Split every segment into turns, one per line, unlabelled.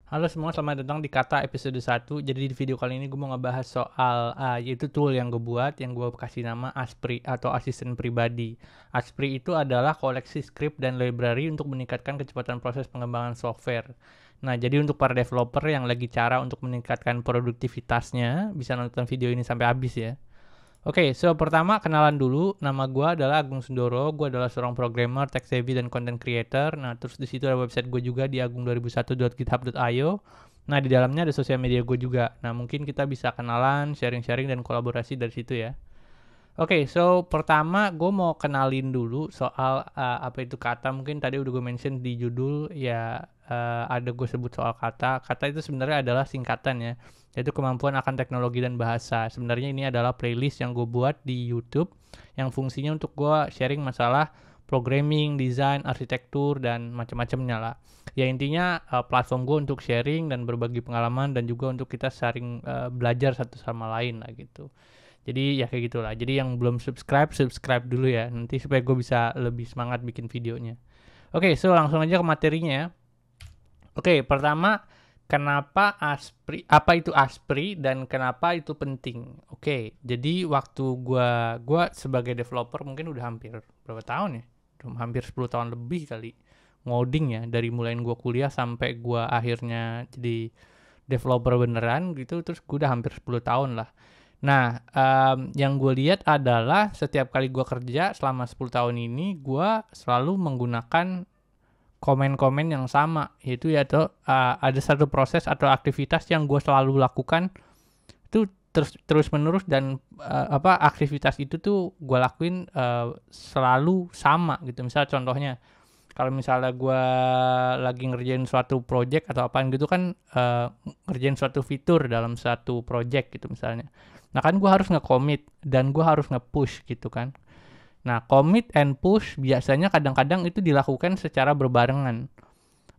Halo semua, selamat datang di Kata episode 1. Jadi di video kali ini gue mau ngebahas soal yaitu tool yang gue buat, yang gue kasih nama Asprey atau asisten pribadi. Asprey itu adalah koleksi script dan library untuk meningkatkan kecepatan proses pengembangan software. Nah, jadi untuk para developer yang lagi cara untuk meningkatkan produktivitasnya, bisa nonton video ini sampai habis ya. Oke, so pertama kenalan dulu. Nama gue adalah Agung Sundoro. Gue adalah seorang programmer, tech savvy, dan content creator. Nah, terus di situ ada website gue juga di agung2001.github.io. Nah, di dalamnya ada sosial media gue juga. Nah, mungkin kita bisa kenalan, sharing-sharing, dan kolaborasi dari situ ya. Oke, so pertama gue mau kenalin dulu soal apa itu kata. Mungkin tadi udah gue mention di judul ya, ada gue sebut soal kata. Kata itu sebenarnya adalah singkatan ya, yaitu kemampuan akan teknologi dan bahasa. Sebenarnya ini adalah playlist yang gue buat di YouTube yang fungsinya untuk gue sharing masalah programming, desain, arsitektur, dan macam-macamnya lah. Ya intinya platform gue untuk sharing dan berbagi pengalaman dan juga untuk kita saling belajar satu sama lain lah gitu. Jadi ya kayak gitulah. Jadi yang belum subscribe, subscribe dulu ya. Nanti supaya gue bisa lebih semangat bikin videonya. Oke, so langsung aja ke materinya ya. Oke, pertama kenapa Asprey, apa itu Asprey dan kenapa itu penting? Oke, jadi waktu gue sebagai developer mungkin udah hampir berapa tahun ya? Udah hampir 10 tahun lebih kali ngoding ya, dari mulai gue kuliah sampai gue akhirnya jadi developer beneran gitu, terus gue udah hampir 10 tahun lah. Nah, yang gue lihat adalah setiap kali gue kerja selama 10 tahun ini, gue selalu menggunakan komen-komen yang sama, yaitu ya tuh ada satu proses atau aktivitas yang gue selalu lakukan itu terus menerus, dan aktivitas itu tuh gue lakuin selalu sama gitu. Misal contohnya, kalau misalnya gue lagi ngerjain suatu project atau apaan gitu kan, ngerjain suatu fitur dalam satu project gitu misalnya. Nah kan gue harus nge-commit dan gue harus nge-push gitu kan. Nah, commit and push biasanya kadang-kadang itu dilakukan secara berbarengan.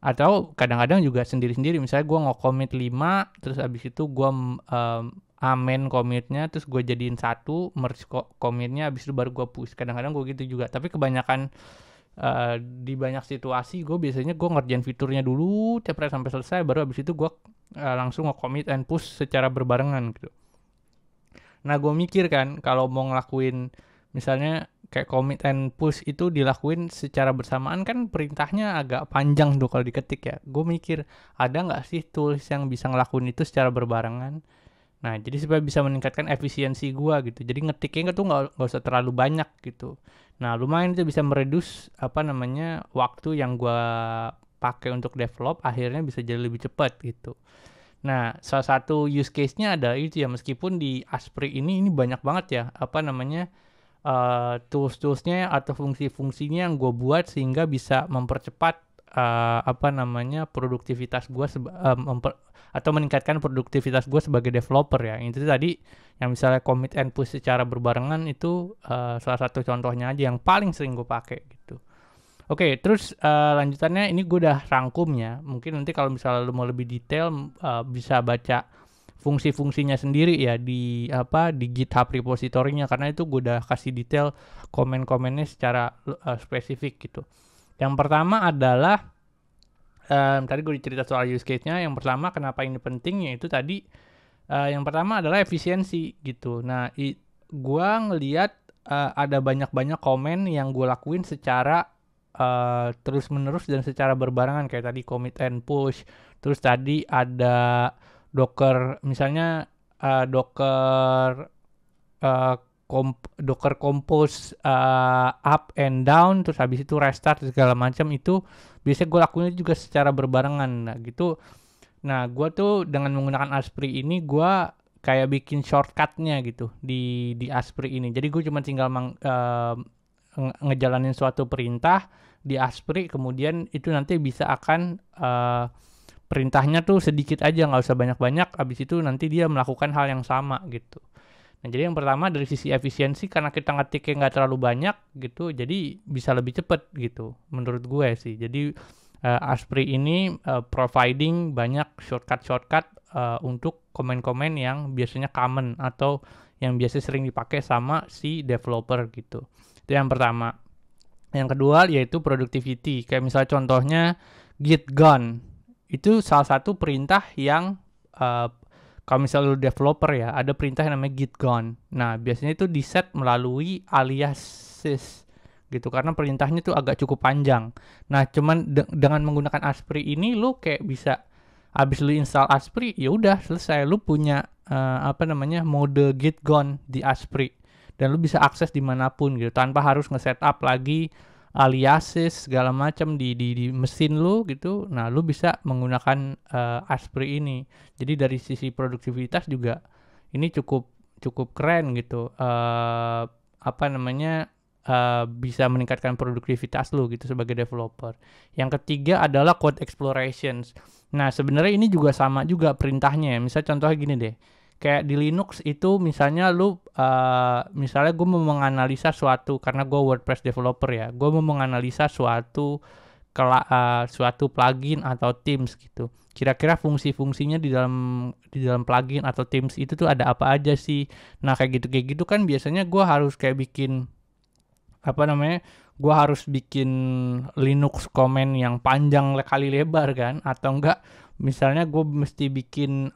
Atau kadang-kadang juga sendiri-sendiri. Misalnya gue nge-commit 5, terus abis itu gue amen commitnya, terus gue jadiin satu, merge commitnya, abis itu baru gue push. Kadang-kadang gue gitu juga. Tapi kebanyakan di banyak situasi gue biasanya gue ngerjain fiturnya dulu, cepet sampai selesai, baru abis itu gue langsung nge-commit and push secara berbarengan gitu. Nah, gue mikir kan, kalau mau ngelakuin misalnya kayak commit and push itu dilakuin secara bersamaan kan perintahnya agak panjang tuh kalau diketik ya. Gue mikir, ada nggak sih tools yang bisa ngelakuin itu secara berbarengan? Nah, jadi supaya bisa meningkatkan efisiensi gue gitu. Jadi ngetiknya tuh nggak usah terlalu banyak gitu. Nah, lumayan itu bisa meredus waktu yang gue pakai untuk develop, akhirnya bisa jadi lebih cepat gitu. Nah, salah satu use case-nya adalah itu ya, meskipun di Asprey ini banyak banget ya, tools-toolsnya atau fungsi-fungsinya yang gue buat sehingga bisa mempercepat produktivitas gue atau meningkatkan produktivitas gue sebagai developer ya. Itu tadi yang misalnya commit and push secara berbarengan itu salah satu contohnya aja yang paling sering gue pakai gitu. Oke, terus lanjutannya ini gue udah rangkum ya. Mungkin nanti kalau misalnya lu mau lebih detail bisa baca fungsi-fungsinya sendiri ya di GitHub repository-nya, karena itu gue udah kasih detail komen-komennya secara spesifik gitu. Yang pertama adalah tadi gue cerita soal use case-nya. Yang pertama kenapa ini penting, yaitu tadi yang pertama adalah efisiensi gitu. Nah, gue ngelihat ada banyak-banyak komen yang gue lakuin secara terus menerus dan secara berbarengan, kayak tadi commit and push. Terus tadi ada Docker, misalnya Docker Docker compose up and down, terus habis itu restart segala macam, itu biasanya gue lakuin juga secara berbarengan. Nah gitu. Nah, gue tuh dengan menggunakan Asprey ini, gue kayak bikin shortcutnya gitu di Asprey ini. Jadi gue cuma tinggal ngejalanin suatu perintah di Asprey, kemudian itu nanti bisa akan perintahnya tuh sedikit aja, nggak usah banyak-banyak. Abis itu nanti dia melakukan hal yang sama gitu. Nah, jadi yang pertama dari sisi efisiensi, karena kita ngetiknya nggak terlalu banyak gitu, jadi bisa lebih cepat gitu menurut gue sih. Jadi Asprey ini providing banyak shortcut untuk komen-komen yang biasanya common atau yang biasa sering dipakai sama si developer gitu. Itu yang pertama. Yang kedua yaitu productivity. Kayak misalnya contohnya Git Gun. itu salah satu perintah yang kalau misalnya lu developer ya, ada perintah yang namanya git gone. Nah, biasanya itu di set melalui aliases gitu, karena perintahnya tuh agak cukup panjang. Nah, cuman dengan menggunakan Asprey ini lu kayak bisa habis lu install Asprey, ya udah selesai, lu punya mode git gone di Asprey, dan lu bisa akses dimanapun gitu tanpa harus nge-setup lagi aliases segala macam di mesin lu gitu. Nah, lu bisa menggunakan Asprey ini. Jadi dari sisi produktivitas juga ini cukup keren gitu. Bisa meningkatkan produktivitas lu gitu sebagai developer. Yang ketiga adalah code explorations. Nah, sebenarnya ini juga sama juga perintahnya ya. Misal contohnya gini deh. Kayak di Linux itu misalnya misalnya gue mau menganalisa suatu, karena gue WordPress developer ya, gue mau menganalisa suatu plugin atau themes gitu. Kira-kira fungsi-fungsinya di dalam plugin atau themes itu tuh ada apa aja sih? Nah, kayak gitu kan biasanya gue harus kayak bikin gue harus bikin Linux comment yang panjang kali lebar kan, atau enggak misalnya gue mesti bikin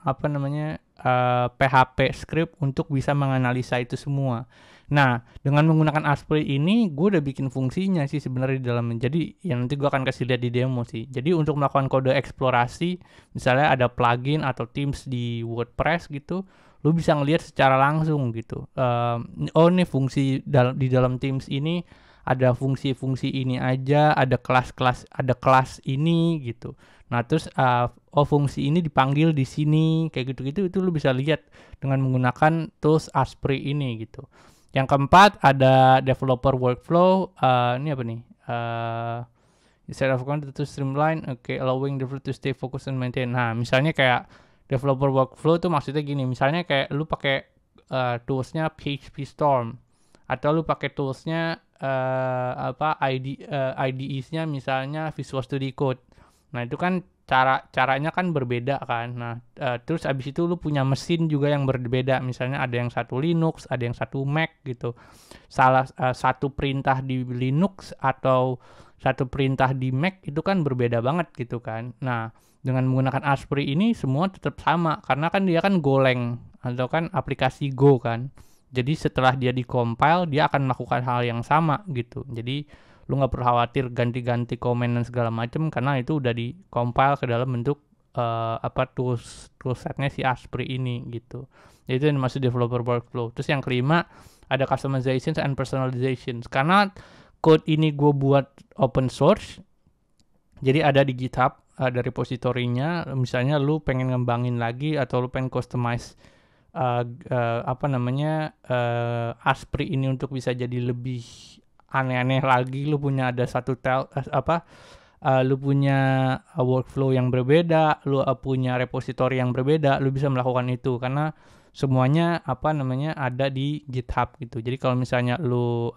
PHP script untuk bisa menganalisa itu semua. Nah, dengan menggunakan Asprey ini gue udah bikin fungsinya sih sebenarnya di dalamnya. Jadi yang nanti gue akan kasih lihat di demo sih. Jadi untuk melakukan kode eksplorasi, misalnya ada plugin atau themes di WordPress gitu, lu bisa ngelihat secara langsung gitu. Nih fungsi di dalam Teams ini ada fungsi-fungsi ini aja, ada kelas ini gitu. Nah, terus fungsi ini dipanggil di sini kayak gitu-gitu, itu lu bisa lihat dengan menggunakan tools Asprey ini gitu. Yang keempat ada developer workflow. Ini apa nih? Instead of content to streamline, allowing developer to stay focused and maintain. Nah, misalnya kayak developer workflow tuh maksudnya gini, misalnya kayak lu pakai toolsnya PHP Storm, atau lu pakai toolsnya IDEs-nya misalnya Visual Studio Code. Nah, itu kan caranya kan berbeda kan. Nah, terus abis itu lu punya mesin juga yang berbeda, misalnya ada yang satu Linux, ada yang satu Mac gitu. Satu perintah di Linux atau satu perintah di Mac itu kan berbeda banget gitu kan. Nah, dengan menggunakan Asprey ini semua tetap sama, karena kan dia kan Golang atau kan aplikasi Go kan. Jadi setelah dia di-compile, dia akan melakukan hal yang sama gitu. Jadi lu nggak perlu khawatir ganti-ganti komen dan segala macam, karena itu udah di-compile ke dalam bentuk toolsetnya si Asprey ini gitu. Jadi itu yang dimaksud developer workflow. Terus yang kelima ada customizations and personalizations. Karena code ini gue buat open source, jadi ada di GitHub, ada repositorinya. Misalnya lu pengen ngembangin lagi atau lu pengen customize Asprey ini untuk bisa jadi lebih aneh-aneh lagi, lu punya ada lu punya workflow yang berbeda, lu punya repository yang berbeda, lu bisa melakukan itu karena semuanya ada di GitHub gitu. Jadi kalau misalnya lu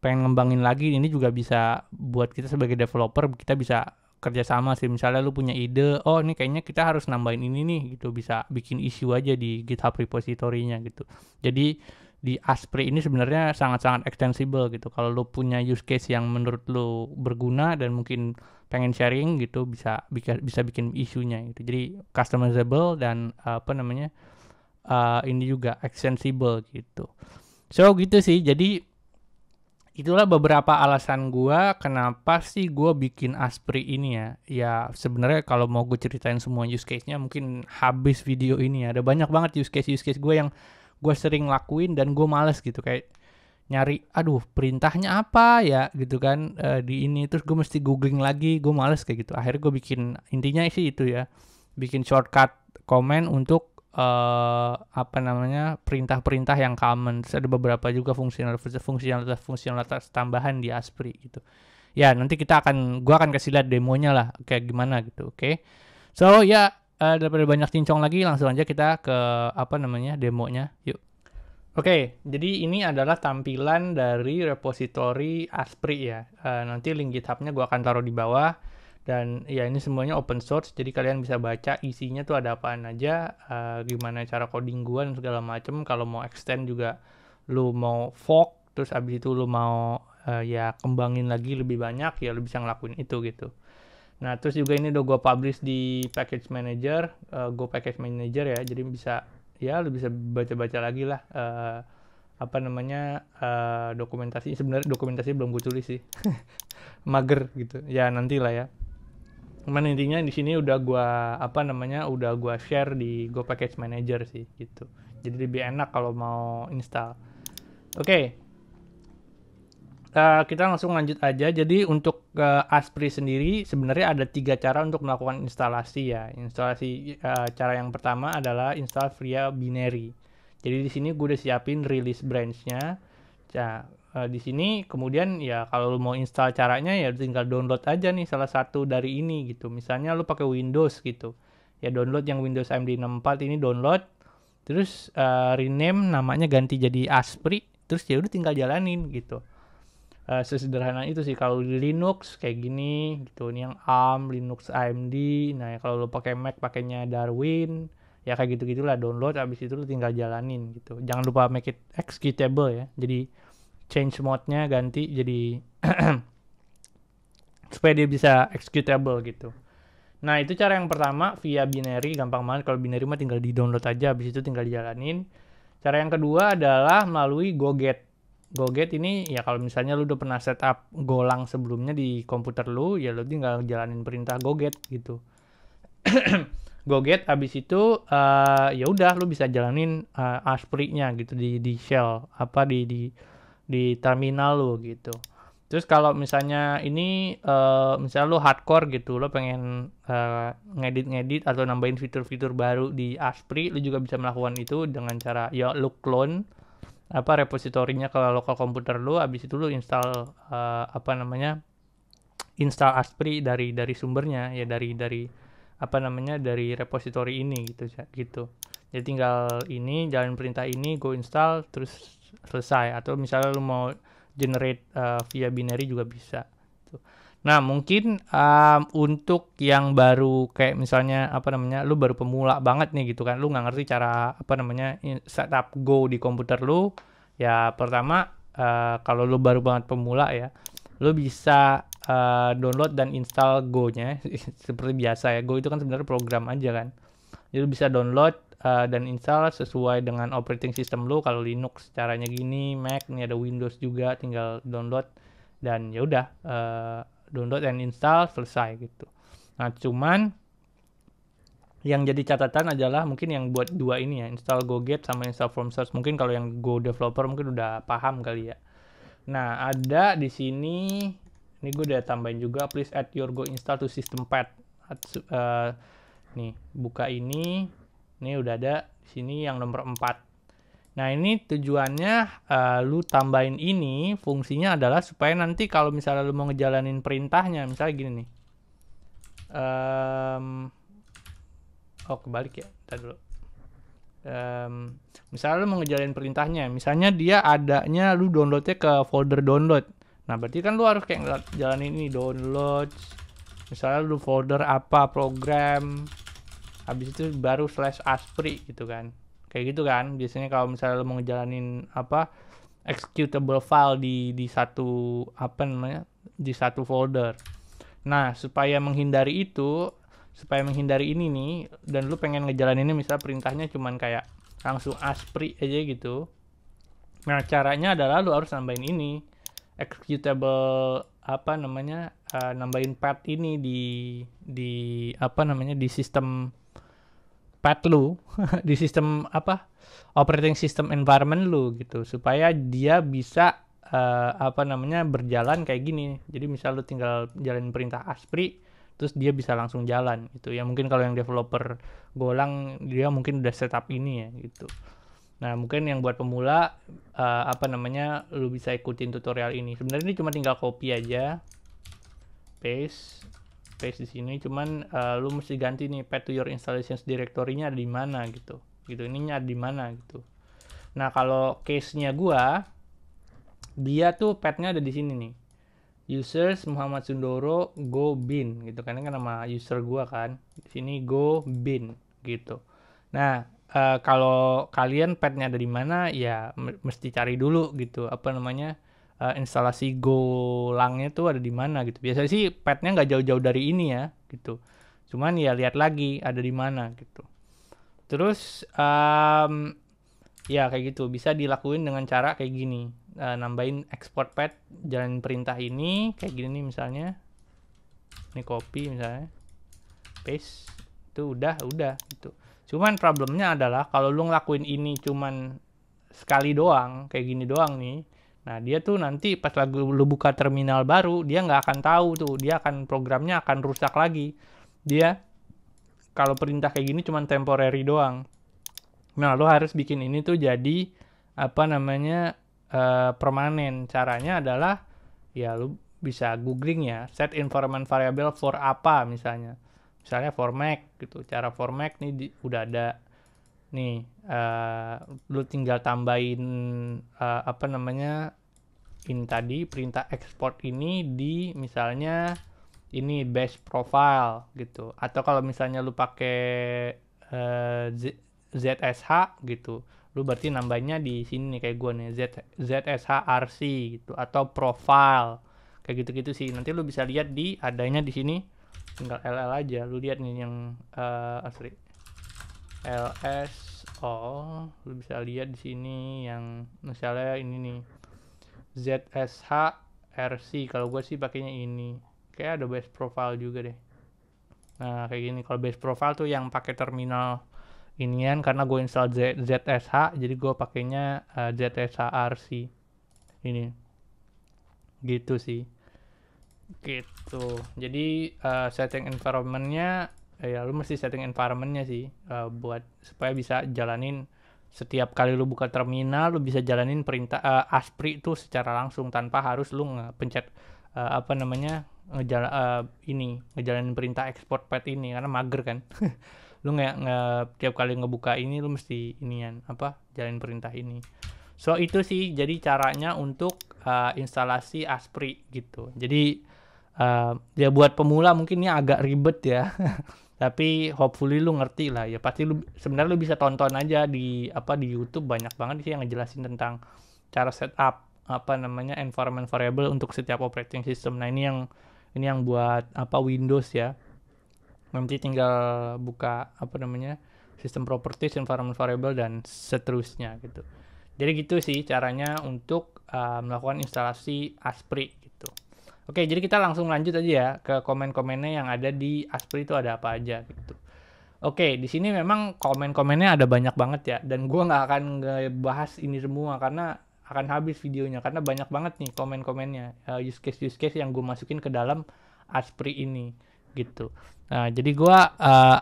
pengen ngembangin lagi, ini juga bisa buat kita sebagai developer, kita bisa kerjasama sih. Misalnya lu punya ide, ini kayaknya kita harus nambahin ini nih gitu, bisa bikin issue aja di GitHub repository-nya gitu. Jadi di Asprey ini sebenarnya sangat-sangat extensible gitu. Kalau lu punya use case yang menurut lu berguna dan mungkin pengen sharing gitu, bisa bikin issue-nya gitu. Jadi customizable dan ini juga extensible gitu. So gitu sih. Jadi itulah beberapa alasan gue kenapa sih gue bikin Asprey ini ya. Ya sebenarnya kalau mau gue ceritain semua use case-nya mungkin habis video ini ya. Ada banyak banget use case gue yang gue sering lakuin dan gue males gitu. Kayak nyari, perintahnya apa ya gitu kan di ini. Terus gue mesti googling lagi, gue males kayak gitu. Akhirnya gue bikin, intinya sih itu ya. Bikin shortcut comment untuk perintah-perintah yang common. Terus ada beberapa juga fungsionalitas tambahan di Asprey gitu. Ya nanti gue akan kasih lihat demonya lah kayak gimana gitu. Oke. So ya daripada banyak cincong lagi, langsung aja kita ke demonya. Yuk. Oke, jadi ini adalah tampilan dari repository Asprey ya. Nanti link GitHub-nya gue akan taruh di bawah. Dan ya ini semuanya open source, jadi kalian bisa baca isinya tuh ada apaan aja, gimana cara coding gua dan segala macem. Kalau mau extend juga, lu mau fork, terus abis itu lu mau kembangin lagi lebih banyak, ya lu bisa ngelakuin itu gitu. Nah, terus juga ini udah gue publish di package manager, Go package manager ya. Jadi bisa ya lu bisa baca-baca lagi lah apa namanya dokumentasi. Sebenarnya dokumentasi belum gue tulis sih. Mager gitu. Ya nantilah ya. Cuman intinya di sini udah gua apa namanya udah gua share di Go Package Manager sih gitu. Jadi lebih enak kalau mau install. Oke, kita langsung lanjut aja. Jadi untuk Asprey sendiri sebenarnya ada 3 cara untuk melakukan instalasi ya. Instalasi cara yang pertama adalah install via binary. Jadi di sini gue udah siapin release branch-nya. Nah, di sini kemudian ya kalau lu mau install caranya ya tinggal download aja nih salah satu dari ini gitu. Misalnya lu pakai Windows gitu. Ya download yang Windows AMD 64 ini download. Terus rename namanya ganti jadi Asprey. Terus ya udah tinggal jalanin gitu. Sesederhana itu sih kalau di Linux kayak gini gitu. Ini yang ARM, Linux AMD. Nah, ya kalau lo pakai Mac pakainya Darwin. Ya kayak gitu-gitulah download habis itu lo tinggal jalanin gitu. Jangan lupa make it executable ya. Jadi change mode-nya ganti jadi supaya dia bisa executable gitu. Nah, itu cara yang pertama via binary, gampang banget. Kalau binary mah tinggal di-download aja habis itu tinggal dijalanin. Cara yang kedua adalah melalui GoGet. GoGet ini ya kalau misalnya lu udah pernah setup Golang sebelumnya di komputer lu, ya lu tinggal jalanin perintah GoGet gitu. GoGet abis itu ya udah lu bisa jalanin Asprey-nya gitu di shell apa di terminal lu gitu. Terus kalau misalnya ini misalnya lu hardcore gitu, lu pengen ngedit-ngedit atau nambahin fitur-fitur baru di Asprey, lu juga bisa melakukan itu dengan cara ya lu clone apa repositorinya ke lokal komputer lu, habis itu lu install apa namanya install Asprey dari sumbernya ya dari apa namanya dari repositori ini gitu. Jadi tinggal ini jalan perintah ini go install terus selesai, atau misalnya lu mau generate via binary juga bisa. Nah, mungkin untuk yang baru kayak misalnya apa namanya, lu baru pemula banget nih gitu kan, lu nggak ngerti cara apa namanya setup Go di komputer lu, ya pertama kalau lu baru banget pemula ya, lu bisa download dan install Go-nya seperti biasa ya. Go itu kan sebenarnya program aja kan. Jadi lu bisa download dan install sesuai dengan operating system lu. Kalau Linux caranya gini, Mac nih ada Windows juga, tinggal download dan ya udah download dan install selesai gitu. Nah, cuman yang jadi catatan adalah mungkin yang buat dua ini ya, install GoGet sama install from source. Mungkin kalau yang Go developer mungkin udah paham kali ya. Nah, ada di sini ini gue udah tambahin juga, please add your Go install to system path. Nih, buka ini. Ini udah ada di sini yang nomor 4. Nah, ini tujuannya lu tambahin ini fungsinya adalah supaya nanti kalau misalnya lu mau ngejalanin perintahnya, misalnya gini nih. Oh, kebalik ya. Ntar dulu. Misalnya lu mau ngejalanin perintahnya, misalnya dia adanya lu downloadnya ke folder download. Nah, berarti kan lu harus kayak jalanin ini download. Misalnya lu folder apa program, habis itu baru /Asprey gitu kan. Kayak gitu kan biasanya kalau misalnya lo mau ngejalanin apa executable file di satu apa namanya di satu folder. Nah, supaya menghindari ini nih, dan lu pengen ngejalaninnya misalnya perintahnya cuman kayak langsung Asprey aja gitu. Nah, caranya adalah lu harus nambahin ini executable apa namanya nambahin path ini di apa namanya di sistem path lu di sistem apa operating system environment lu gitu, supaya dia bisa apa namanya berjalan kayak gini. Jadi misal lu tinggal jalanin perintah Asprey terus dia bisa langsung jalan gitu ya. Mungkin kalau yang developer Golang dia mungkin udah setup ini ya gitu. Nah, mungkin yang buat pemula apa namanya lu bisa ikutin tutorial ini. Sebenarnya ini cuma tinggal copy aja, paste di sini, cuman lu mesti ganti nih path to your installations directory-nya ada di mana gitu. Ininya ada di mana gitu. Nah, kalau case-nya gua dia tuh path-nya ada di sini nih. Users Muhammad Sundoro go bin gitu kan, ini kan nama user gua kan. Di sini go bin gitu. Nah, kalau kalian path-nya ada di mana ya mesti cari dulu gitu apa namanya instalasi Golangnya tuh ada di mana gitu. Biasanya sih pathnya nggak jauh-jauh dari ini ya gitu. Cuman ya lihat lagi ada di mana gitu. Terus ya kayak gitu bisa dilakuin dengan cara kayak gini. Nambahin export path, jalanin perintah ini kayak gini nih misalnya. Ini copy misalnya. Paste. Itu udah gitu. Cuman problemnya adalah kalau lu ngelakuin ini cuman sekali doang, kayak gini doang nih. Nah, dia tuh nanti pas lagi lu buka terminal baru, dia nggak akan tahu tuh, dia akan programnya akan rusak lagi. Dia kalau perintah kayak gini cuman temporary doang. Nah, lo harus bikin ini tuh jadi apa namanya permanen. Caranya adalah ya lu bisa googling ya, set environment variable for apa misalnya. Misalnya for Mac gitu. Cara for Mac nih udah ada nih. Lu tinggal tambahin apa namanya ini tadi perintah export ini di misalnya ini base profile gitu. Atau kalau misalnya lu pakai ZSH gitu, lu berarti nambahnya di sini nih kayak gue nih ZSH RC gitu atau profile kayak gitu-gitu sih. Nanti lu bisa lihat di adanya di sini, tinggal LL aja. Lu lihat nih yang asli LS. Oh, lu bisa lihat di sini yang misalnya ini nih ZSH RC. Kalau gue sih pakainya ini. Kayak ada base profile juga deh. Nah, kayak gini. Kalau base profile tuh yang pakai terminal inian, karena gue install ZSH, jadi gue pakainya ZSH RC. Ini. Gitu sih. Gitu. Jadi setting environment-nya ya lu mesti setting environment-nya sih buat supaya bisa jalanin setiap kali lu buka terminal lu bisa jalanin perintah ASPRI itu secara langsung tanpa harus lu pencet apa namanya ngejalanin perintah export path ini karena mager kan. Lu nggak tiap kali ngebuka ini lu mesti inian apa jalanin perintah ini. So itu sih jadi caranya untuk instalasi ASPRI gitu. Jadi ya buat pemula mungkin ini agak ribet ya. Tapi hopefully lu ngerti lah ya. Pasti lu sebenarnya lu bisa tonton aja di apa di YouTube, banyak banget sih yang ngejelasin tentang cara setup apa namanya environment variable untuk setiap operating system. Nah, ini yang buat apa Windows ya. Nanti tinggal buka apa namanya sistem properties, environment variable dan seterusnya gitu. Jadi gitu sih caranya untuk melakukan instalasi ASPRI gitu. Oke, jadi kita langsung lanjut aja ya ke komen-komennya yang ada di ASPRI itu ada apa aja gitu. Oke, di sini memang komen-komennya ada banyak banget ya, dan gue nggak akan ngebahas ini semua karena akan habis videonya karena banyak banget nih komen-komennya, use case yang gue masukin ke dalam ASPRI ini gitu. Nah, jadi gue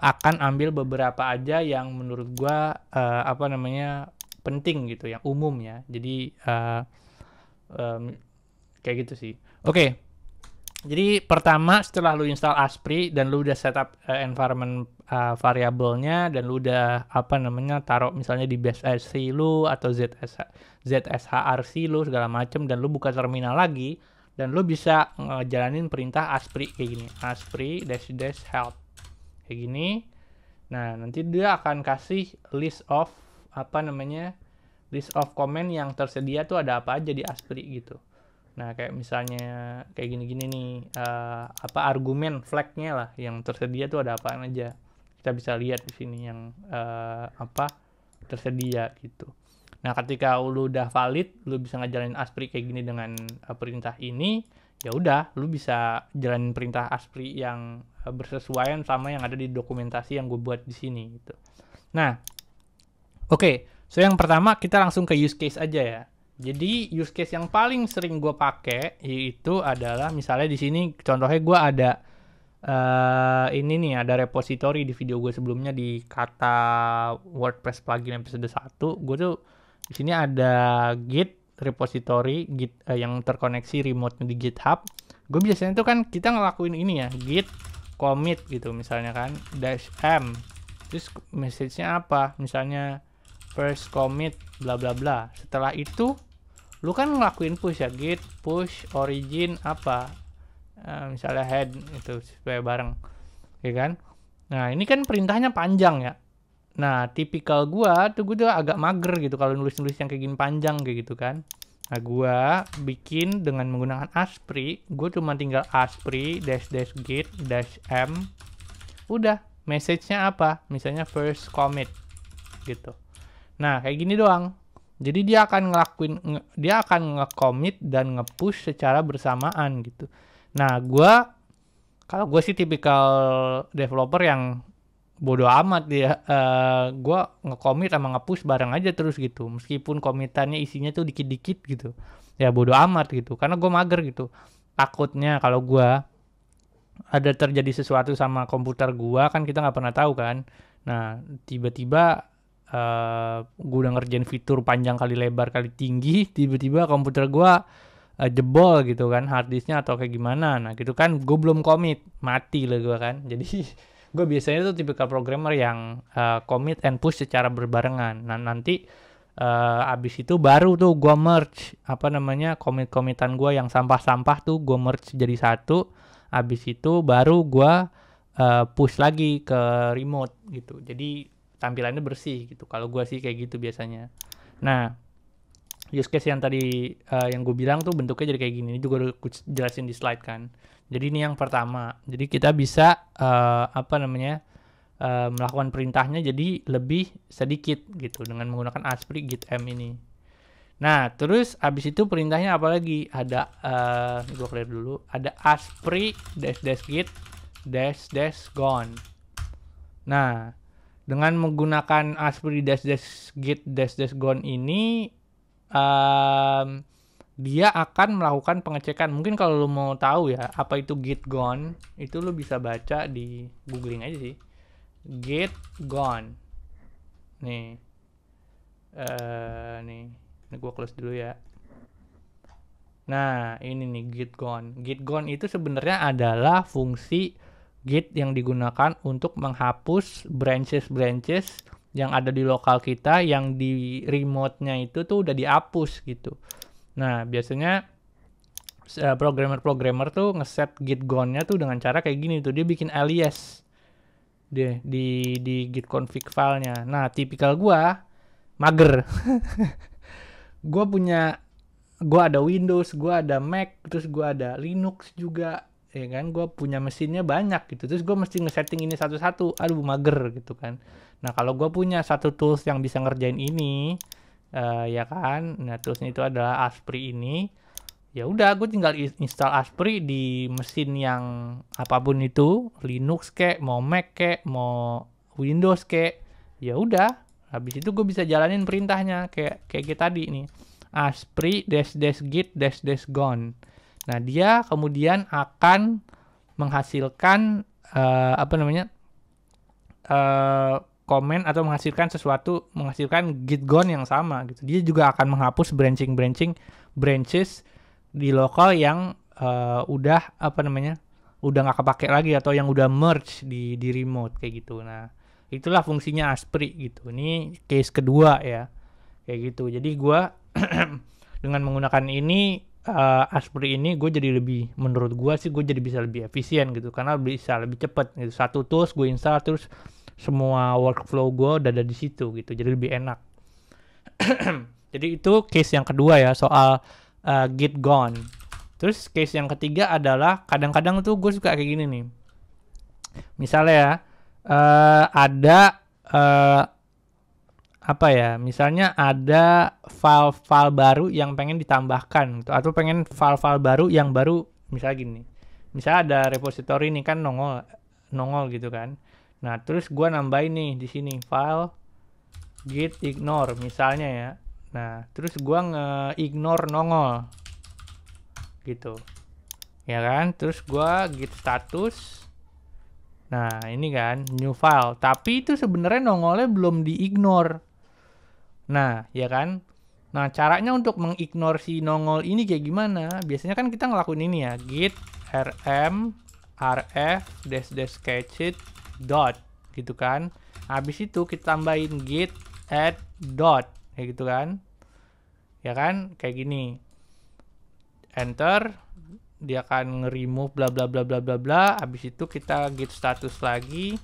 akan ambil beberapa aja yang menurut gue apa namanya penting gitu, yang umum ya. Jadi kayak gitu sih. Oke. Jadi pertama setelah lu install ASPRI dan lu udah setup environment variabelnya dan lu udah apa namanya taruh misalnya di base RC lu atau ZSHRC lu segala macem dan lu buka terminal lagi dan lu bisa ngejalanin perintah ASPRI kayak gini, ASPRI -- help kayak gini. Nah, nanti dia akan kasih list of apa namanya list of comment yang tersedia tuh ada apa aja di ASPRI gitu. Nah, kayak misalnya kayak gini-gini nih apa argumen flagnya lah yang tersedia tuh ada apaan aja. Kita bisa lihat di sini yang apa tersedia gitu. Nah, ketika lu udah valid, lu bisa ngejalanin ASPRI kayak gini dengan perintah ini, ya udah, lu bisa jalanin perintah ASPRI yang bersesuaian sama yang ada di dokumentasi yang gue buat di sini gitu. Nah, oke. So yang pertama kita langsung ke use case aja ya. Jadi use case yang paling sering gue pakai yaitu adalah misalnya di sini contohnya gue ada ini nih ada repository di video gue sebelumnya di kata WordPress plugin episode 1. Gue tuh di sini ada Git repository Git yang terkoneksi remote di GitHub. Gue biasanya tuh kan kita ngelakuin ini ya Git commit gitu misalnya kan -m terus message-nya apa misalnya first commit bla bla bla. Setelah itu lu kan ngelakuin push ya git push origin apa misalnya head itu supaya bareng ya kan. Nah, ini kan perintahnya panjang ya. Nah, tipikal gua tuh agak mager gitu kalau nulis-nulis yang kayak gini panjang kayak gitu kan. Nah, gua bikin dengan menggunakan Asprey. Gue cuma tinggal Asprey -git -m. Udah, message-nya apa? Misalnya first commit gitu. Nah, kayak gini doang. Jadi dia akan nge-commit dan nge-push secara bersamaan gitu. Nah, kalau gue sih tipikal developer yang bodo amat dia. Gue nge-commit sama nge-push bareng aja terus gitu. Meskipun komitannya isinya tuh dikit-dikit gitu. Ya bodo amat gitu. Karena gue mager gitu. Takutnya kalau gue ada terjadi sesuatu sama komputer gue, kan kita nggak pernah tahu kan. Nah, tiba-tiba gue udah ngerjain fitur panjang kali lebar kali tinggi, tiba-tiba komputer gue jebol gitu kan, harddisknya atau kayak gimana. Nah gitu kan, gue belum commit, mati lah gue kan. Jadi gue biasanya tuh tipikal programmer yang commit and push secara berbarengan. Nah nanti abis itu baru tuh gue merge commit-commitan gue yang sampah-sampah tuh gue merge jadi satu. Abis itu baru gue push lagi ke remote gitu. Jadi tampilannya bersih gitu. Kalau gue sih kayak gitu biasanya. Nah, use case yang tadi yang gue bilang tuh bentuknya jadi kayak gini. Ini juga udah jelasin di slide kan. Jadi ini yang pertama. Jadi kita bisa melakukan perintahnya jadi lebih sedikit gitu dengan menggunakan Asprey git m ini. Nah, terus abis itu perintahnya apa lagi? Ada gue clear dulu. Ada Asprey -git -gone. Nah, dengan menggunakan Asprey -git -gone ini dia akan melakukan pengecekan. Mungkin kalau lo mau tahu ya apa itu git gone, itu lo bisa baca di googling aja sih. Git gone. Nih. Nih gue close dulu ya. Nah, ini nih git gone. Git gone itu sebenarnya adalah fungsi git yang digunakan untuk menghapus branches yang ada di lokal kita yang di remote-nya itu tuh udah dihapus gitu. Nah, biasanya programmer tuh ngeset git gone-nya tuh dengan cara kayak gini tuh. Dia bikin alias deh di git config file-nya. Nah, tipikal gua mager. Gua ada Windows, gua ada Mac, terus gua ada Linux juga, ya kan. Gua punya mesinnya banyak gitu. Terus gua mesti ngesetting ini satu-satu. Aduh, mager gitu kan. Nah, kalau gua punya satu tools yang bisa ngerjain ini, ya kan. Nah, toolsnya itu adalah Asprey ini. Ya udah, gue tinggal install Asprey di mesin yang apapun itu, Linux kek, mau Mac kek, mau Windows kek. Ya udah, habis itu gue bisa jalanin perintahnya kayak tadi nih. Asprey -git -gone. Nah, dia kemudian akan menghasilkan komen atau menghasilkan git gone yang sama gitu. Dia juga akan menghapus branches di lokal yang udah nggak kepake lagi atau yang udah merge di remote kayak gitu. Nah, itulah fungsinya Asprey gitu. Ini case kedua ya. Kayak gitu. Jadi gue dengan menggunakan ini Asprey ini gue jadi menurut gue sih gue jadi bisa lebih efisien gitu karena bisa lebih cepat gitu. Satu tools gue install terus semua workflow gue udah ada di situ gitu. Jadi lebih enak. Jadi itu case yang kedua ya soal git gone. Terus case yang ketiga adalah kadang-kadang tuh gue suka kayak gini nih. Misalnya ya ada misalnya ada file-file baru yang pengen ditambahkan gitu, atau pengen file-file baru yang baru misalnya gini. Misalnya ada repository nih kan nongol gitu kan. Nah, terus gue nambahin nih di sini file git ignore misalnya ya. Nah, terus gua nge-ignore nongol gitu. Ya kan? Terus gua git status. Nah, ini kan new file. Tapi itu sebenarnya nongolnya belum di-ignore. Nah, ya kan? Nah, caranya untuk mengignore si nongol ini kayak gimana? Biasanya kan kita ngelakuin ini ya. Git rm rf -catch it dot gitu kan. Habis itu kita tambahin git add dot kayak gitu kan. Ya kan, kayak gini. Enter, dia akan nge-remove bla bla bla bla bla bla. Habis itu kita git status lagi.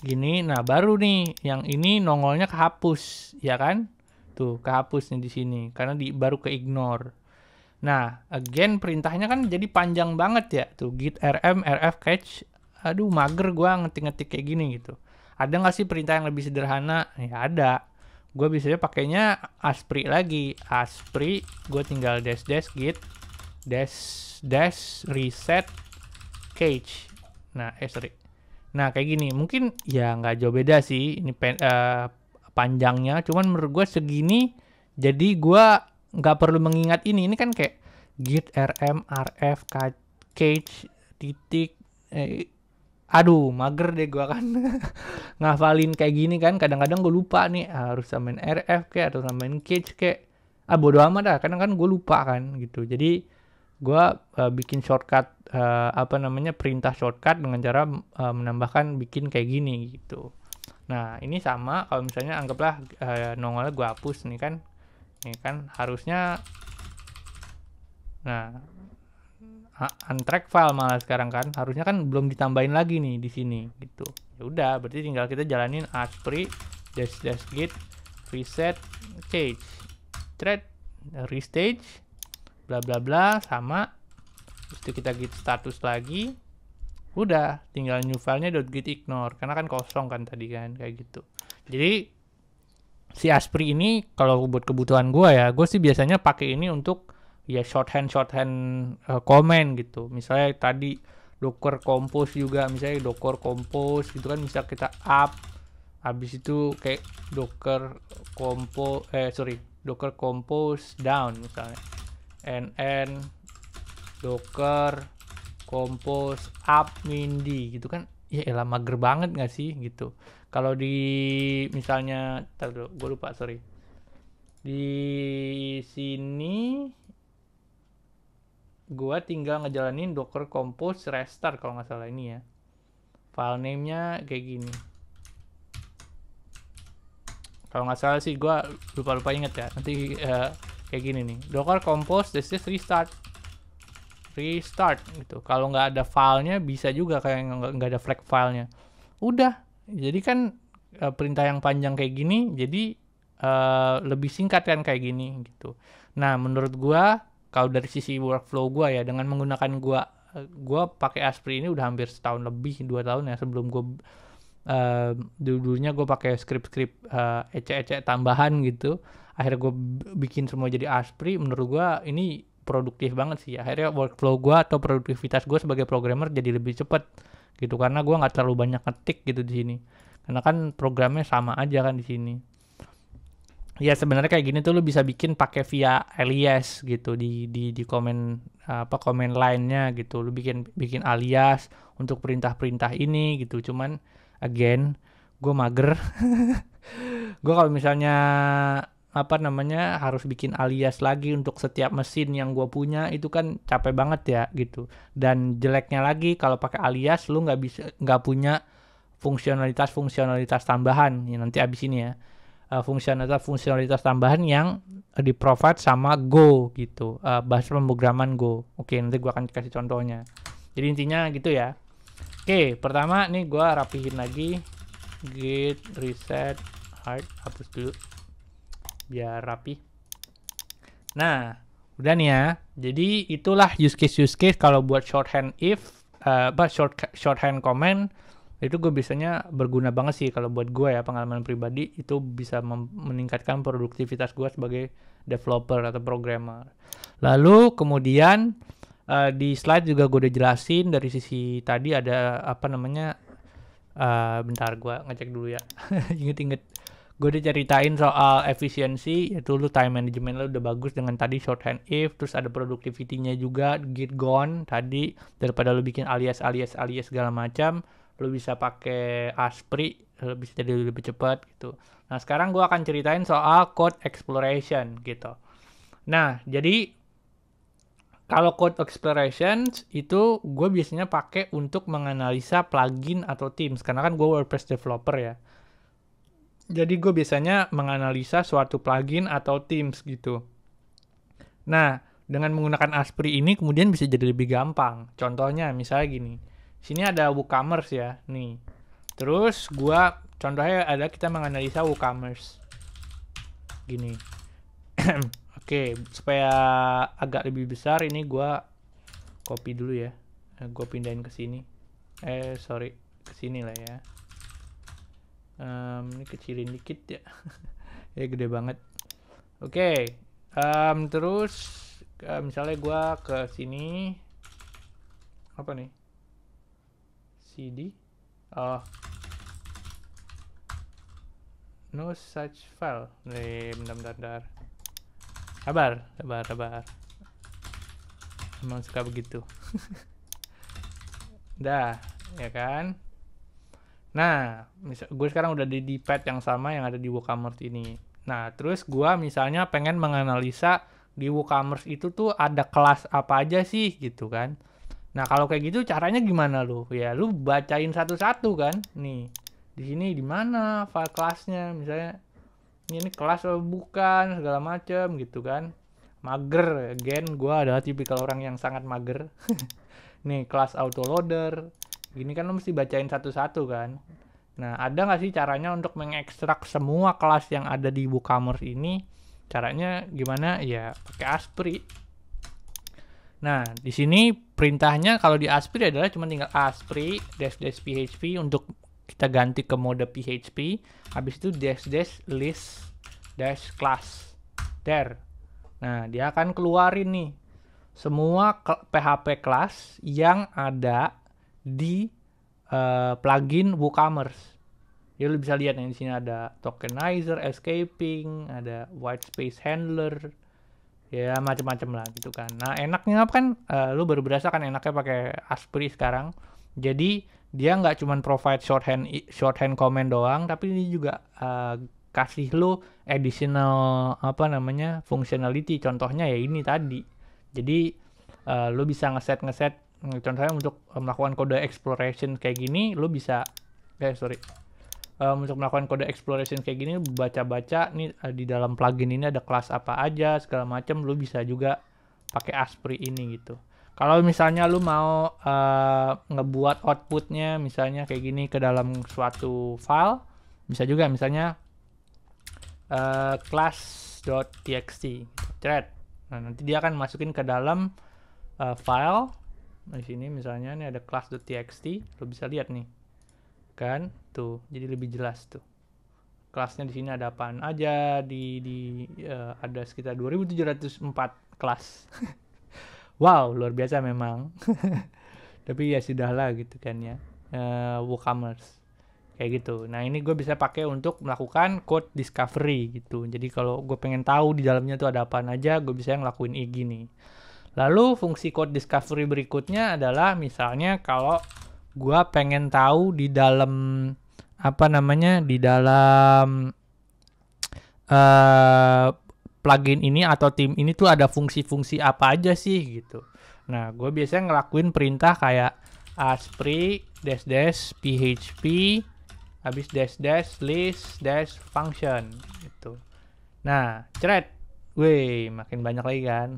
Gini, nah baru nih yang ini nongolnya kehapus, ya kan? tuh kehapus nih di sini karena baru ke ignore. Nah, again perintahnya kan jadi panjang banget ya tuh git rm rf catch. Aduh, mager gua ngetik-ngetik kayak gini gitu. Ada nggak sih perintah yang lebih sederhana? Ya ada. Gue biasanya pakainya Asprey lagi. Asprey, gue tinggal dash git dash reset cache. Nah, sorry. Nah, kayak gini. Mungkin ya nggak jauh beda sih ini panjangnya. Cuman menurut gue segini, jadi gue nggak perlu mengingat ini. Ini kan kayak git rm rf cache titik. Aduh, mager deh gue kan ngafalin kayak gini kan. Kadang-kadang gue lupa nih harus samain rf kayak atau samain cache kayak. Bodo amat dah. Kadang kan gue lupa kan gitu. Jadi gue bikin shortcut perintah shortcut dengan cara menambahkan bikin kayak gini gitu. Nah, ini sama kalau misalnya anggaplah nongolnya gue hapus nih kan. Ini kan harusnya untrack file malah sekarang kan. Harusnya kan belum ditambahin lagi nih di sini gitu. Ya udah, berarti tinggal kita jalanin asprey dash git reset cache thread restage bla bla bla sama. Terus kita git status lagi. Udah, tinggal new filenya .git ignore karena kan kosong kan tadi kan kayak gitu. Jadi si Asprey ini kalau buat kebutuhan gue ya, gue sih biasanya pakai ini untuk ya shorthand comment gitu. Misalnya tadi docker compose juga, misalnya docker compose gitu kan bisa kita up. Habis itu kayak docker compose down misalnya. nn docker compose up mindi gitu kan. Ya elah mager banget gak sih gitu. Kalau di misalnya gue lupa di sini gue tinggal ngejalanin docker compose restart kalau nggak salah ini ya. File name-nya kayak gini. Kalau nggak salah sih gue lupa inget ya. Nanti kayak gini nih. Docker compose this is restart gitu. Kalau nggak ada filenya bisa juga kayak nggak ada flag filenya. Udah. Jadi kan perintah yang panjang kayak gini jadi lebih singkat kan kayak gini gitu. Nah, menurut gua kalau dari sisi workflow gua ya dengan menggunakan gua pakai Asprey ini udah hampir setahun lebih, 2 tahun ya sebelum gua dulunya gue pakai script ecek-ecek tambahan gitu. Akhirnya gue bikin semua jadi Asprey. Menurut gue ini produktif banget sih. Akhirnya workflow gue atau produktivitas gue sebagai programmer jadi lebih cepat gitu karena gue nggak terlalu banyak ngetik gitu di sini. Karena kan programnya sama aja kan di sini. Ya sebenarnya kayak gini tuh lu bisa bikin pakai via alias gitu di komen komen lainnya gitu. Lu bikin alias untuk perintah-perintah ini gitu. Cuman again, gue mager. Gue kalau misalnya harus bikin alias lagi untuk setiap mesin yang gue punya itu kan capek banget ya gitu. Dan jeleknya lagi kalau pakai alias lu nggak punya fungsionalitas tambahan ya, nanti abis ini ya. Fungsionalitas tambahan yang di provide sama Go gitu, bahasa pemrograman Go. Oke, nanti gue akan kasih contohnya. Jadi intinya gitu ya. Oke, pertama nih gue rapihin lagi git reset hard, hapus dulu biar rapi. Nah, udah nih ya. Jadi itulah use case kalau buat shorthand shorthand comment itu gue biasanya berguna banget sih kalau buat gue ya, pengalaman pribadi itu bisa meningkatkan produktivitas gue sebagai developer atau programmer. Lalu kemudian di slide juga gue udah jelasin dari sisi tadi ada bentar gue ngecek dulu ya. Inget gue udah ceritain soal efisiensi, yaitu lu time management lu udah bagus dengan tadi shorthand if, terus ada productivity-nya juga git gone tadi, daripada lu bikin alias segala macam, lu bisa pakai Asprey, lu bisa jadi lebih cepat gitu. Nah sekarang gue akan ceritain soal code exploration gitu. Nah jadi kalau code exploration itu gue biasanya pakai untuk menganalisa plugin atau themes, karena kan gue WordPress developer ya. Jadi gue biasanya menganalisa suatu plugin atau themes gitu. Nah, dengan menggunakan Asprey ini kemudian bisa jadi lebih gampang. Contohnya misalnya gini. Sini ada WooCommerce ya, nih. Terus contohnya ada kita menganalisa WooCommerce. Gini. Oke, supaya agak lebih besar ini gua copy dulu ya. Gua pindahin ke sini. Sorry, ke sini lah ya. Ini kecilin dikit ya. Ya gede banget. Oke, terus misalnya gua ke sini, apa nih? CD. Oh, no such file. Bentar. Sabar. Emang suka begitu. Dah, ya kan? Nah, gue sekarang udah di pad yang sama yang ada di WooCommerce ini. Nah, terus gue misalnya pengen menganalisa di WooCommerce itu tuh ada kelas apa aja sih gitu kan. Nah, kalau kayak gitu caranya gimana lu? Ya, lu bacain satu-satu kan. Nih, di sini di mana file kelasnya? Misalnya ini kelas atau bukan segala macem gitu kan. Mager, again gue adalah tipikal orang yang sangat mager. Nih, kelas autoloader. Gini kan lo mesti bacain satu-satu kan. Nah, ada nggak sih caranya untuk mengekstrak semua kelas yang ada di WooCommerce ini? Caranya gimana? Ya, pakai Asprey. Nah, di sini perintahnya kalau di Asprey adalah cuma tinggal Asprey -php untuk kita ganti ke mode PHP. Habis itu -list -class. There. Nah, dia akan keluarin nih semua PHP class yang ada di plugin WooCommerce. Ya, lu bisa lihat nih di sini ada tokenizer, escaping, ada white space handler, ya macam-macam lah gitu kan. Nah, enaknya apa kan? Lu baru berasa kan enaknya pakai Asprey sekarang. Jadi dia nggak cuma provide shorthand comment doang, tapi ini juga kasih lu additional functionality. Contohnya ya ini tadi. Jadi lu bisa ngeset contohnya untuk melakukan kode exploration kayak gini, lu bisa untuk melakukan kode exploration kayak gini baca-baca nih di dalam plugin ini ada kelas apa aja segala macam, lu bisa juga pakai Asprey ini gitu. Kalau misalnya lu mau ngebuat outputnya misalnya kayak gini ke dalam suatu file, bisa juga misalnya class.txt thread. Nah, nanti dia akan masukin ke dalam file. Di sini misalnya ini ada class.txt, lo bisa lihat nih. Kan? Tuh, jadi lebih jelas tuh. Kelasnya di sini ada apaan aja, ada sekitar 2704 kelas. Wow, luar biasa memang. Tapi ya sudahlah gitu kan ya. WooCommerce. Kayak gitu. Nah, ini gue bisa pakai untuk melakukan code discovery gitu. Jadi kalau gue pengen tahu di dalamnya tuh ada apaan aja, gue bisa ngelakuin gini. Lalu fungsi code discovery berikutnya adalah misalnya kalau gue pengen tahu di dalam di dalam plugin ini atau tim ini tuh ada fungsi-fungsi apa aja sih gitu. Nah, gue biasanya ngelakuin perintah kayak Asprey -php habis -list -function gitu. Nah, makin banyak lagi kan.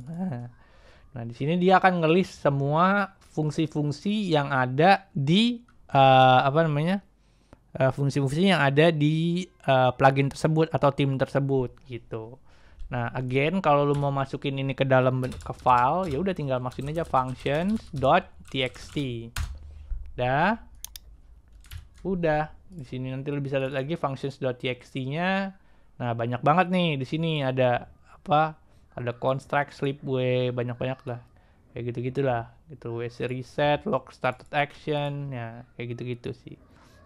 Nah, di sini dia akan ngelis semua fungsi-fungsi yang ada di fungsi-fungsi yang ada di plugin tersebut atau tim tersebut gitu. Nah, again kalau lu mau masukin ini ke dalam ke file, ya udah tinggal masukin aja functions.txt. Udah. Di sini nanti lu bisa lihat lagi functions.txt-nya. Nah, banyak banget nih di sini ada ada construct, sleepway, banyak-banyak lah. Kayak gitu-gitulah. Gitu, reset, log started action, ya kayak gitu-gitu sih.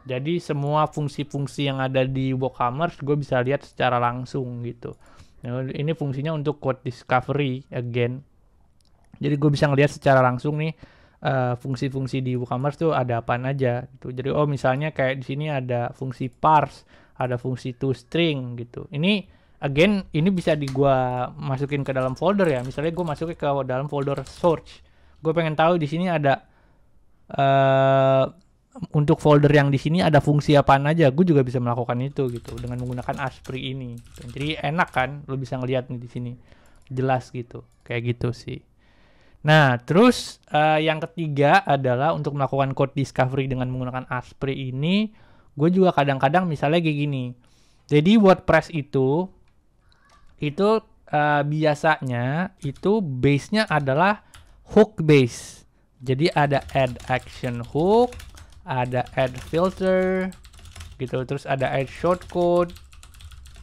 Jadi semua fungsi-fungsi yang ada di WooCommerce gue bisa lihat secara langsung gitu. Nah, ini fungsinya untuk code discovery again. Jadi gue bisa ngelihat secara langsung nih fungsi-fungsi di WooCommerce tuh ada apaan aja gitu. Jadi misalnya kayak di sini ada fungsi parse, ada fungsi toString gitu. Ini again, ini bisa gua masukin ke dalam folder ya. Misalnya gue masukin ke dalam folder search. Gue pengen tahu di sini ada untuk folder yang di sini ada fungsi apaan aja. Gue juga bisa melakukan itu gitu dengan menggunakan Asprey ini. Jadi enak kan, lo bisa ngeliat nih di sini jelas gitu, kayak gitu sih. Nah, terus yang ketiga adalah untuk melakukan code discovery dengan menggunakan Asprey ini. Gue juga kadang-kadang misalnya kayak gini. Jadi WordPress itu biasanya itu base-nya adalah hook base. Jadi ada add action hook, ada add filter gitu, terus ada add shortcode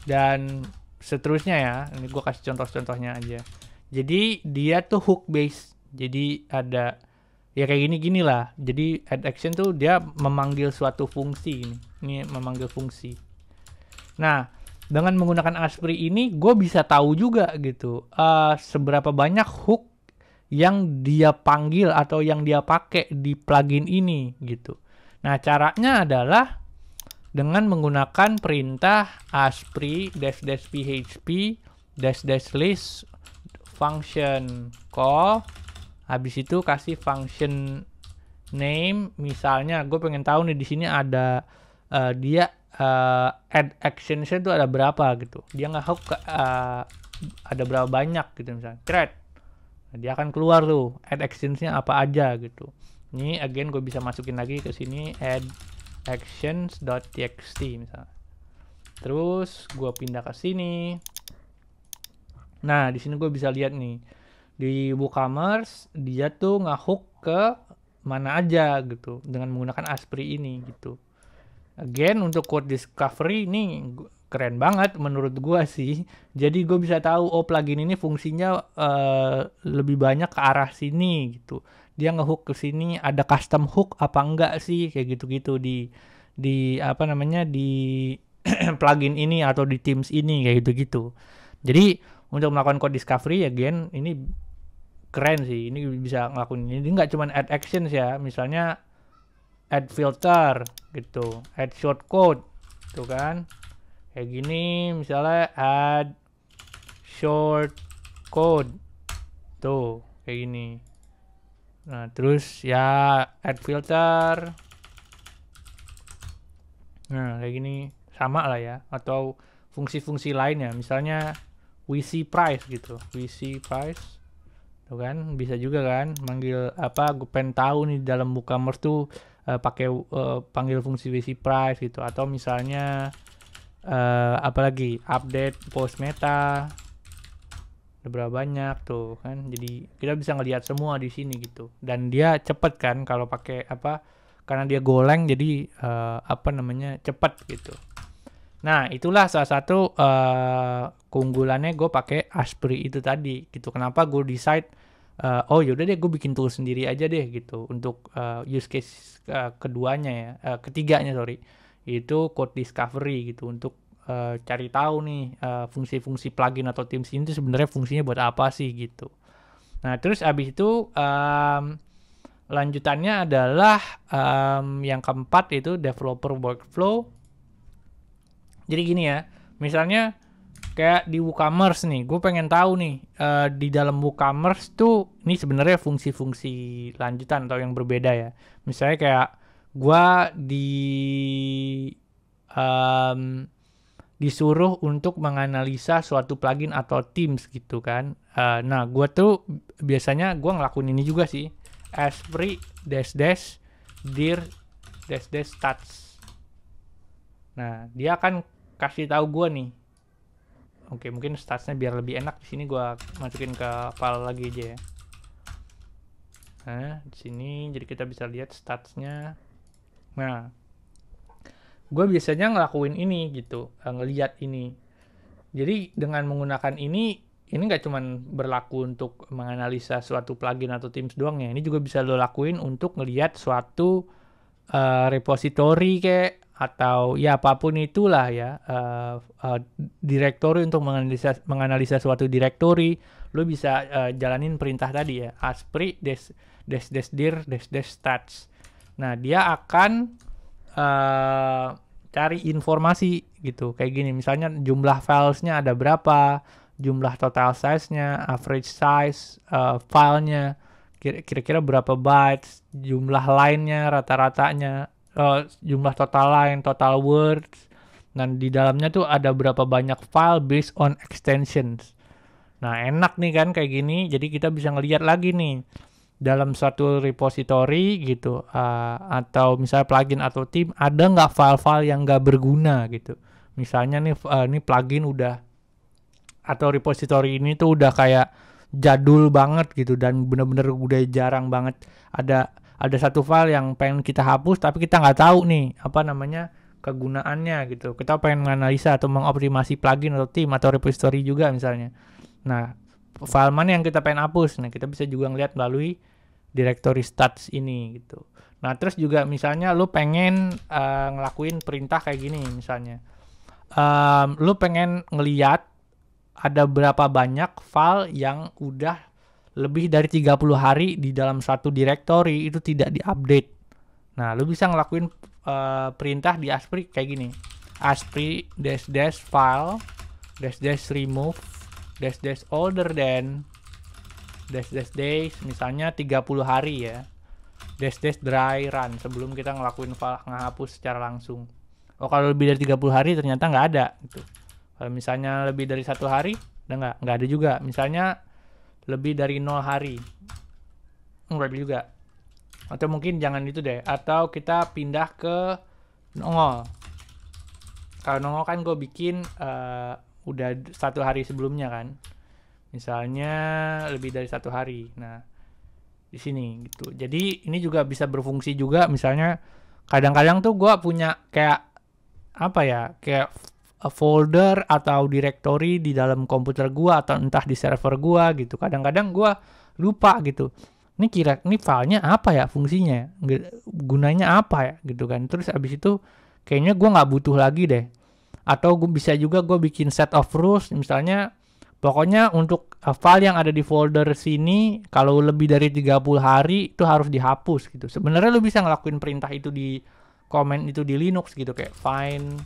dan seterusnya ya. Ini gue kasih contoh-contohnya aja. Jadi dia tuh hook base. Jadi ada ya kayak gini lah. Jadi add action tuh dia memanggil suatu fungsi ini. Ini memanggil fungsi. Nah, dengan menggunakan Asprey ini gue bisa tahu juga gitu seberapa banyak hook yang dia panggil atau yang dia pakai di plugin ini gitu. Nah, caranya adalah dengan menggunakan perintah Asprey -php -list function call. Habis itu kasih function name. Misalnya gue pengen tahu nih di sini ada dia add actions-nya tuh ada berapa gitu. Dia nge-hook ada berapa banyak gitu misalnya. Thread. Nah, dia akan keluar tuh add actions-nya apa aja gitu. Ini again gue bisa masukin lagi ke sini add actions.txt misalnya. Terus gue pindah ke sini. Nah, di sini gue bisa lihat nih. Di WooCommerce dia tuh nge-hook ke mana aja gitu dengan menggunakan Asprey ini gitu. Again untuk code discovery ini keren banget menurut gua sih. Jadi gue bisa tahu oh plugin ini fungsinya lebih banyak ke arah sini gitu. Dia ngehook ke sini, ada custom hook apa enggak sih kayak gitu-gitu di apa namanya di plugin ini atau di themes ini kayak gitu-gitu. Jadi untuk melakukan code discovery again ini keren sih. Ini bisa ngelakuin ini nggak cuma add actions ya. Misalnya add filter gitu, add shortcode tuh kan kayak gini, misalnya add shortcode tuh kayak gini. Nah terus ya add filter, nah kayak gini sama lah ya, atau fungsi-fungsi lainnya misalnya WC price gitu, WC price tuh kan bisa juga kan manggil apa, gue pengen tahu nih dalam WooCommerce tuh pakai panggil fungsi WC price gitu, atau misalnya apalagi update post meta ada berapa banyak tuh kan, jadi kita bisa ngelihat semua di sini gitu, dan dia cepet kan kalau pakai apa, karena dia goleng jadi apa namanya cepet gitu. Nah itulah salah satu keunggulannya gue pakai Asprey itu tadi gitu. Kenapa gue decide oh yaudah deh gue bikin tool sendiri aja deh gitu untuk use case keduanya ya, ketiganya sorry, itu code discovery gitu, untuk cari tahu nih fungsi-fungsi plugin atau themes ini tuh sebenarnya fungsinya buat apa sih gitu. Nah terus abis itu lanjutannya adalah yang keempat itu developer workflow. Jadi gini ya, misalnya kayak di WooCommerce nih, gue pengen tahu nih di dalam WooCommerce tuh ini sebenarnya fungsi-fungsi lanjutan atau yang berbeda ya. Misalnya kayak gue disuruh untuk menganalisa suatu plugin atau themes gitu kan. Nah gue tuh biasanya gue ngelakuin ini juga sih, Asprey -dir -stats. Nah dia akan kasih tahu gue nih. Oke, mungkin statsnya biar lebih enak di sini gue masukin ke file lagi aja ya. Nah, di sini jadi kita bisa lihat statsnya. Nah, gue biasanya ngelakuin ini gitu, ngelihat ini. Jadi dengan menggunakan ini nggak cuma berlaku untuk menganalisa suatu plugin atau themes doang ya. Ini juga bisa lo lakuin untuk ngelihat suatu repository kayak, atau ya apapun itulah ya, directory untuk menganalisa suatu directory. Lo bisa jalanin perintah tadi ya, Asprey -dir -stats. Nah dia akan cari informasi gitu kayak gini, misalnya jumlah filesnya ada berapa, jumlah total size-nya, average size filenya kira-kira berapa bytes, jumlah line-nya, rata-ratanya, jumlah total line, total words, dan di dalamnya tuh ada berapa banyak file based on extensions. Nah enak nih kan kayak gini, jadi kita bisa ngelihat lagi nih dalam suatu repository gitu, atau misalnya plugin atau theme ada nggak file-file yang nggak berguna gitu. Misalnya nih ini plugin udah atau repository ini tuh udah kayak jadul banget gitu, dan bener-bener udah jarang banget ada satu file yang pengen kita hapus tapi kita nggak tahu nih apa namanya kegunaannya gitu. Kita pengen menganalisa atau mengoptimasi plugin atau theme atau repository juga misalnya. Nah, file mana yang kita pengen hapus? Nah, kita bisa juga ngeliat melalui directory stats ini gitu. Nah, terus juga misalnya lu pengen ngelakuin perintah kayak gini misalnya. Lu pengen ngeliat ada berapa banyak file yang udah lebih dari 30 hari di dalam satu directory itu tidak diupdate. Nah, lu bisa ngelakuin perintah di Asprey kayak gini. Asprey dash file dash remove dash older than dash days, misalnya 30 hari ya. Dash dry run sebelum kita ngelakuin file ngehapus secara langsung. Oh, kalau lebih dari 30 hari ternyata nggak ada gitu. Kalau misalnya lebih dari 1 hari, udah nggak ada juga. Misalnya lebih dari 0 hari, nggak ada juga. Atau mungkin jangan itu deh. Atau kita pindah ke nongol. Kalau nongol kan gue bikin udah 1 hari sebelumnya kan. Misalnya lebih dari 1 hari. Nah, di sini gitu. Jadi ini juga bisa berfungsi juga. Misalnya kadang-kadang tuh gue punya kayak apa ya, kayak folder atau directory di dalam komputer gua atau entah di server gua gitu. Kadang-kadang gua lupa gitu. Ini filenya apa ya fungsinya? Gunanya apa ya gitu kan. Terus abis itu kayaknya gua nggak butuh lagi deh. Atau gua bisa juga gua bikin set of rules misalnya, pokoknya untuk file yang ada di folder sini kalau lebih dari 30 hari itu harus dihapus gitu. Sebenarnya lu bisa ngelakuin perintah itu di command itu di Linux gitu, kayak find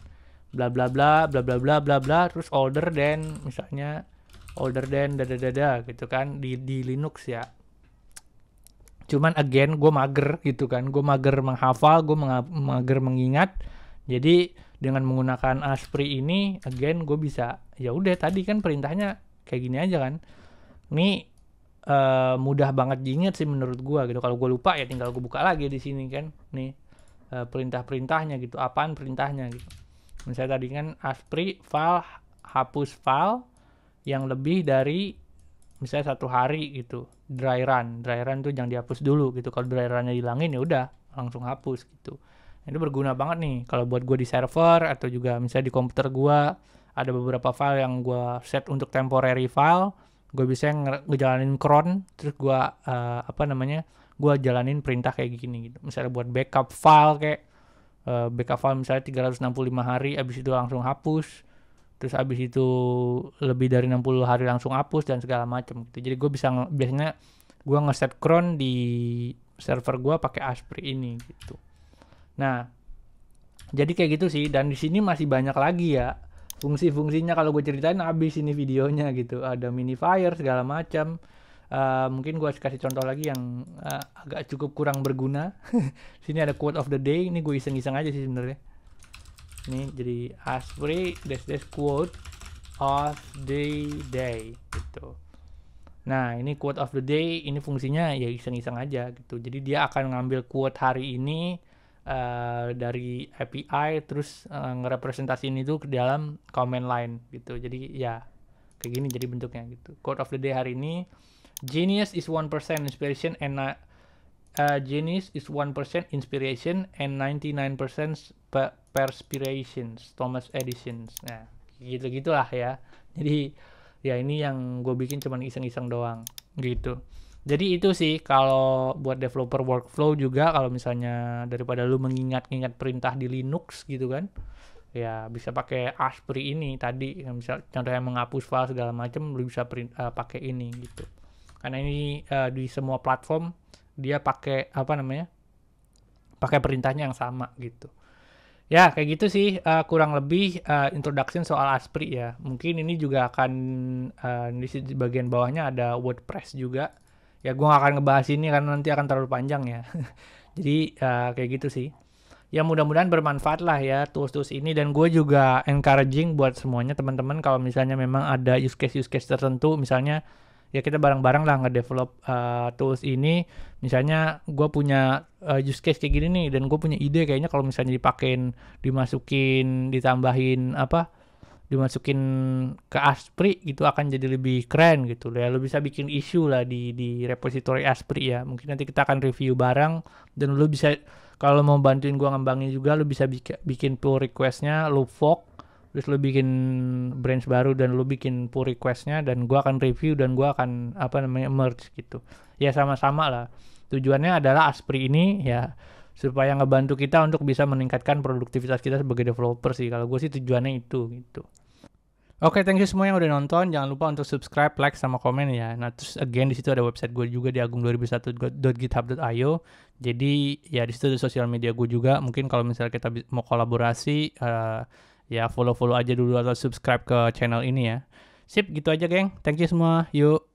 bla bla bla bla bla bla bla bla terus older than misalnya older than dada gitu kan di Linux ya. Cuman again gue mager gitu kan, gue mager menghafal, gue mager mengingat. Jadi dengan menggunakan Asprey ini again gue bisa ya udah tadi kan perintahnya kayak gini aja kan. Ini mudah banget diingat sih menurut gue gitu. Kalau gue lupa ya tinggal gue buka lagi di sini kan nih perintah-perintahnya gitu, apaan perintahnya gitu. Misalnya tadi kan Asprey file hapus file yang lebih dari misalnya 1 hari gitu. Dry run tuh jangan dihapus dulu gitu. Kalau dry runnya hilangin ya udah langsung hapus gitu. Itu berguna banget nih kalau buat gue di server atau juga misalnya di komputer gue ada beberapa file yang gue set untuk temporary file. Gue bisa ngejalanin cron terus gue gue jalanin perintah kayak gini gitu. Misalnya buat backup file kayak backup file misalnya 365 hari, abis itu langsung hapus, terus abis itu lebih dari 60 hari langsung hapus dan segala macam gitu. Jadi gue bisa biasanya gue ngeset cron di server gue pakai Asprey ini gitu. Nah, jadi kayak gitu sih, dan di sini masih banyak lagi ya fungsi-fungsinya. Kalau gue ceritain habis ini videonya gitu. Ada minifier segala macam. Mungkin gue kasih contoh lagi yang agak cukup kurang berguna. Sini ada quote of the day. Ini gue iseng-iseng aja sih sebenarnya. Ini jadi Asprey dash quote of the day gitu. Nah, ini quote of the day. Ini fungsinya ya iseng-iseng aja gitu. Jadi dia akan ngambil quote hari ini dari API terus ngerepresentasiin itu ke dalam command line gitu. Jadi ya kayak gini jadi bentuknya gitu. Quote of the day hari ini, genius is 1% inspiration and 99% perspirations, Thomas Edison. Nah, gitu-gitulah ya. Jadi ya ini yang gue bikin cuman iseng-iseng doang gitu. Jadi itu sih kalau buat developer workflow juga, kalau misalnya daripada lu mengingat-ingat perintah di Linux gitu kan, ya bisa pakai Asprey ini tadi. Misal contohnya menghapus file segala macam, lu bisa pakai ini gitu. Karena ini di semua platform dia pakai pakai perintahnya yang sama gitu. Ya kayak gitu sih kurang lebih introduction soal Asprey ya. Mungkin ini juga akan di bagian bawahnya ada WordPress juga. Ya gue gak akan ngebahas ini karena nanti akan terlalu panjang ya. Jadi kayak gitu sih. Ya mudah-mudahan bermanfaat lah ya tools-tools ini, dan gue juga encouraging buat semuanya teman-teman kalau misalnya memang ada use case tertentu, misalnya ya kita bareng-bareng lah ngedevelop tools ini. Misalnya gue punya use case kayak gini nih, dan gue punya ide kayaknya kalau misalnya dimasukin, ditambahin dimasukin ke Asprey gitu akan jadi lebih keren gitu ya. Lu bisa bikin isu lah di repository Asprey ya. Mungkin nanti kita akan review bareng, dan lu bisa kalau mau bantuin gua ngembangin juga, lu bisa bikin pull requestnya, lu fork, terus lu bikin branch baru dan lu bikin pull requestnya, dan gua akan review dan gua akan merge gitu. Ya sama-sama lah. Tujuannya adalah Asprey ini ya supaya ngebantu kita untuk bisa meningkatkan produktivitas kita sebagai developer sih. Kalau gue sih tujuannya itu gitu. Oke, thank you semua yang udah nonton. Jangan lupa untuk subscribe, like, sama komen ya. Nah, terus again di situ ada website gue juga di agung2001.github.io. Jadi ya di situ ada sosial media gue juga. Mungkin kalau misalnya kita mau kolaborasi, ya follow aja dulu atau subscribe ke channel ini ya. Sip, gitu aja geng. Thank you semua. Yuk.